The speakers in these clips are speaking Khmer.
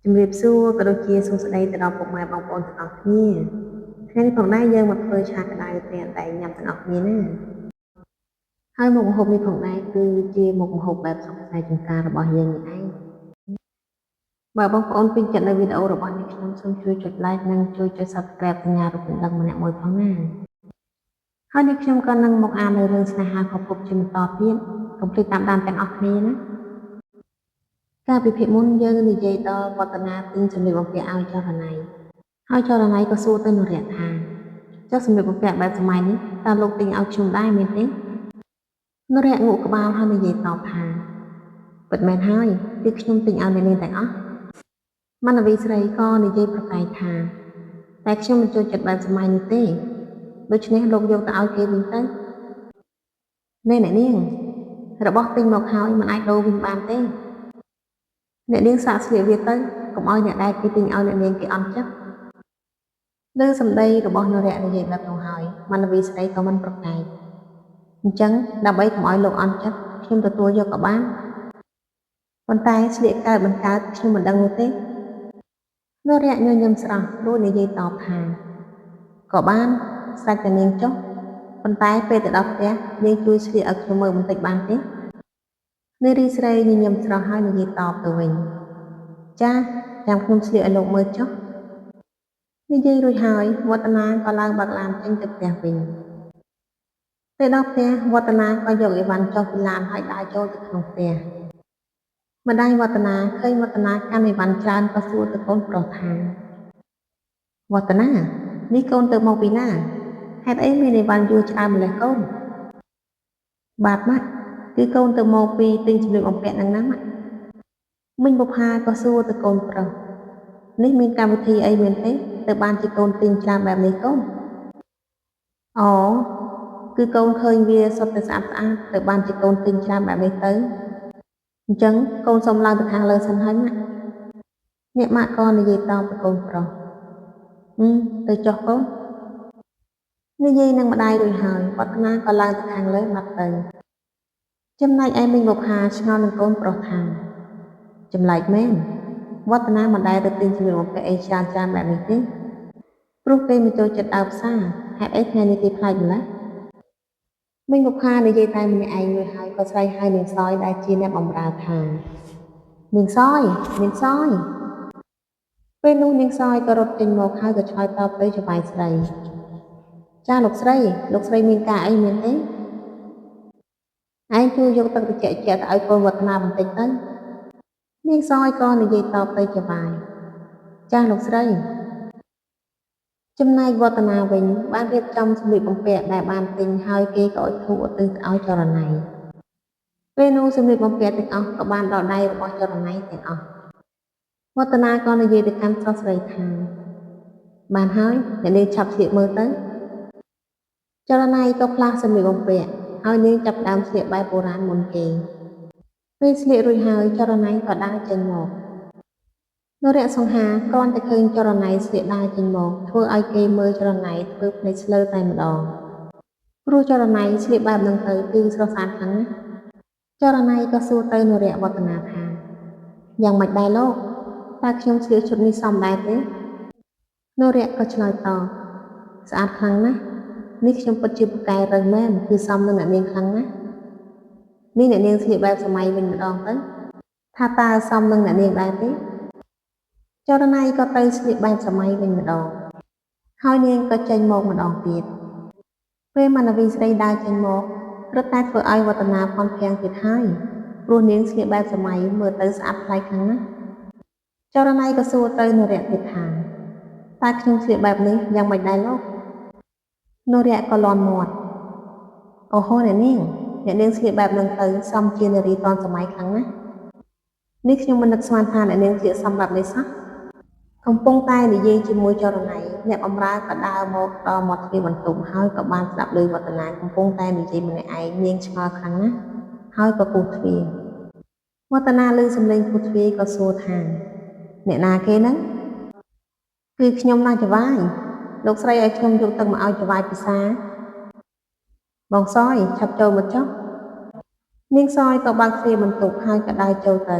ជំរាបសួរក៏ដូចជាសួស្តីទៅដល់ពុកម៉ែបងប្អូនទាំងអស់គ្នាថ្ងៃនេះផងដែរយើងមកធ្វើឆាក្តៅតែញ៉ាំទាំងអស់គ្នាណាហើយមុខម្ហូបនេះផងដែរគឺជាមុខម្ហូបបែបសុខសាន្តចំការរបស់យើងនេះឯងបើបងប្អូនពេញចិត្តនៅវីដេអូរបស់នេះខ្ញុំសូមជួយចុច like និងជួយចុច subscribe សញ្ញារូបកណ្ដឹងម្នាក់មួយផងណាហើយនេះខ្ញុំក៏នឹងមកអាននៅរឿងស្នេហាខុសភពជាបន្តទៀតកុំភ្លេចតាមដានទាំងអស់គ្នាណាកាលពីភាគមុនយើងនិយាយដល់វឌ្ឍនាទិញសម្លៀកបំពាក់ឲ្យចរណៃហើយចរណៃក៏សួរទៅនរៈថាចុះសម្លៀកបំពាក់បែបសម័យនេះតើលោកទិញឲ្យខ្ញុំដែរមែនទេនរៈងក់ក្បាលហើយនិយាយតបថាពិតមែនហើយគឺខ្ញុំទិញឲ្យអ្នកនាងទាំងអស់មណ្ឌវីស្រីក៏និយាយប្រកែកថាតែខ្ញុំមិនចូលចិត្តបែបសម័យនេះទេដូច្នេះលោកយកទៅឲ្យគេវិញទៅអ្នកនាងរបស់ទិញមកហើយមិនអាចដូរវិញបានទេអ្នកនាងសាកស្លៀកវាទៅកុំឲ្យអ្នកដែលគេទិញឲ្យអ្នកនាងគេអន់ចិត្តលើសម្ដីរបស់នរៈនិយាយបែបនោះហើយមណ្ឌវីស្រីក៏មិនប្រកែកអញ្ចឹងដើម្បីកុំឲ្យលោកអន់ចិត្តខ្ញុំទទួលយកក៏បានប៉ុន្តែស្លៀកកើតមិនកើតខ្ញុំមិនដឹងនោះទេនរៈញញឹមស្រស់រួចនិយាយតបថាក៏បានស្រេចតែនាងចុះប៉ុន្តែពេលទៅដល់ផ្ទះនាងជួយស្លៀកឲ្យខ្ញុំមើលបន្តិចបានទេនារីស្រីញញឹមស្រស់ហើយនិយាយតបទៅវិញចាចាំខ្ញុំស្លៀកឲ្យលោកមើលចុះនិយាយរួចហើយវឌ្ឍនាក៏ឡើងបើកឡានចេញទៅផ្ទះវិញទៅដល់ផ្ទះវឌ្ឍនាក៏យកអីវ៉ាន់ចុះពីឡានហើយដើរចូលទៅក្នុងផ្ទះម្ដាយវឌ្ឍនាឃើញវឌ្ឍនាកាន់អីវ៉ាន់ច្រើនក៏សួរទៅកូនប្រុសថាវឌ្ឍនានេះកូនទៅមកពីណាហេតុអីមានអីវ៉ាន់យួរច្រើនម្លេះកូនបាទម៉ាក់គឺកូនទៅមកពីទិញសម្លៀកបំពាក់ហ្នឹងណាម៉ាក់មិញបុប្ផាក៏សួរទៅកូនប្រុសនេះមានកម្មវិធីអីមែនទេទៅបានជាកូនទិញច្រើនបែបនេះកូនអូគឺកូនឃើញវាសុទ្ធតែស្អាតស្អាតទៅបានជាកូនទិញច្រើនបែបនេះទៅអញ្ចឹងកូនសុំឡើងទៅខាងលើសិនហើយម៉ាក់អ្នកម៉ាក់ក៏និយាយតបទៅកូនប្រុសទៅចុះកូននិយាយនឹងម្ដាយរួចហើយវឌ្ឍនាក៏ឡើងទៅខាងលើបាត់ទៅចំណែកឯមីងបុប្ផាឆ្ងល់នឹងកូនប្រុសថាចម្លែកមែនវឌ្ឍនាមិនដែលទៅទិញសម្លៀកបំពាក់អីច្រើនបែបនេះទេព្រោះគេមិនចូលចិត្តដើរផ្សារហេតុអីថ្ងៃនេះគេប្លែកម្ល៉េះមីងបុប្ផានិយាយតែម្នាក់ឯងរួចហើយក៏ស្រែកហៅនាងសយដែលជាអ្នកបម្រើថានាងសយពេលនោះនាងសយក៏រត់ចេញមកហើយក៏ឆ្លើយតបទៅច្បាយស្រីចាលោកស្រីមានការអីមែនទេឯងជួយយកទឹកត្រជាក់ទៅឲ្យកូនវឌ្ឍនាបន្តិចទៅនាងសយក៏និយាយតបទៅច្បាយចាលោកស្រីចំណែកវឌ្ឍនាវិញបានរៀបចំសម្លៀកបំពាក់ដែលបានទិញហើយគេក៏អុជធូបឧទ្ទិសឲ្យចរណៃពេលនោះសម្លៀកបំពាក់ទាំងអស់ក៏បានដល់ដៃរបស់ចរណៃទាំងអស់វឌ្ឍនាក៏និយាយទៅកាន់ប្រុសស្រីថាបានហើយអ្នកនាងឆាប់ស្លៀកមើលទៅចរណៃក៏ផ្លាស់សម្លៀកបំពាក់ហើយនាងចាប់ដើមស្លៀកបែបបុរាណមុនគេពេលស្លៀករួចហើយចរណៃក៏ដើរចេញមកនរៈសង្ហាគ្រាន់តែឃើញចរណៃស្លៀកដើរចេញមកធ្វើឲ្យគេមើលចរណៃធ្វើភ្នែកស្លើតែម្ដងព្រោះចរណៃស្លៀកបែបហ្នឹងទៅគឺស្រស់ស្អាតខ្លាំងណាស់ចរណៃក៏សួរទៅនរៈវឌ្ឍនាថាយ៉ាងម៉េចដែរលោកតើខ្ញុំស្លៀកឈុតនេះសមដែរទេនរៈក៏ឆ្លើយតបស្អាតខ្លាំងណាស់នេះខ្ញុំពិតជាពូកែរើសមែនគឺសមនឹងអ្នកនាងខ្លាំងណាស់នេះអ្នកនាងស្លៀកបែបសម័យវិញម្ដងទៅថាតើសមនឹងអ្នកនាងដែរទេចរណៃក៏ទៅស្លៀកបែបសម័យវិញម្ដងហើយនាងក៏ចេញមកម្ដងទៀតពេលមណ្ឌវីស្រីដើរចេញមករត់តែធ្វើឲ្យវឌ្ឍនាផន់ភាំងទៀតហើយព្រោះនាងស្លៀកបែបសម័យមើលទៅស្អាតប្លែកខ្លាំងណាស់ចរណៃក៏សួរទៅនរៈទៀតថាតើខ្ញុំស្លៀកបែបនេះយ៉ាងម៉េចដែរលោកនរៈក៏លន់មាត់អូហូអ្នកនាងស្លៀកបែបហ្នឹងទៅសមជានារីទាន់សម័យខ្លាំងណាស់នេះខ្ញុំមិននឹកស្មានថាអ្នកនាងស្លៀកសមបែបនេះសោះកំពុងតែនិយាយជាមួយចរណៃអ្នកបម្រើក៏ដើរមកដល់មាត់ទ្វារបន្ទប់ហើយក៏បានស្ដាប់ឮវឌ្ឍនាកំពុងតែនិយាយម្នាក់ឯងនាងឆ្ងល់ខ្លាំងណាស់ហើយក៏ពុះទ្វារវឌ្ឍនាឮសំឡេងពុះទ្វារក៏សួរថាអ្នកណាគេហ្នឹងគឺខ្ញុំណាចវាយលោកស្រីឲ្យខ្ញុំយកទឹកមកឲ្យចវាយពិសាបងសយឆាប់ចូលមកចុះនាងសយក៏បើកទ្វារបន្ទប់ហើយក៏ដើរចូលទៅ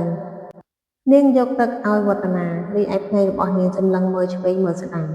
នាងយកទឹកឲ្យវឌ្ឍនារីឯភ្នែករបស់នាងសម្លឹងមើលឆ្វេងមើលស្ដាំ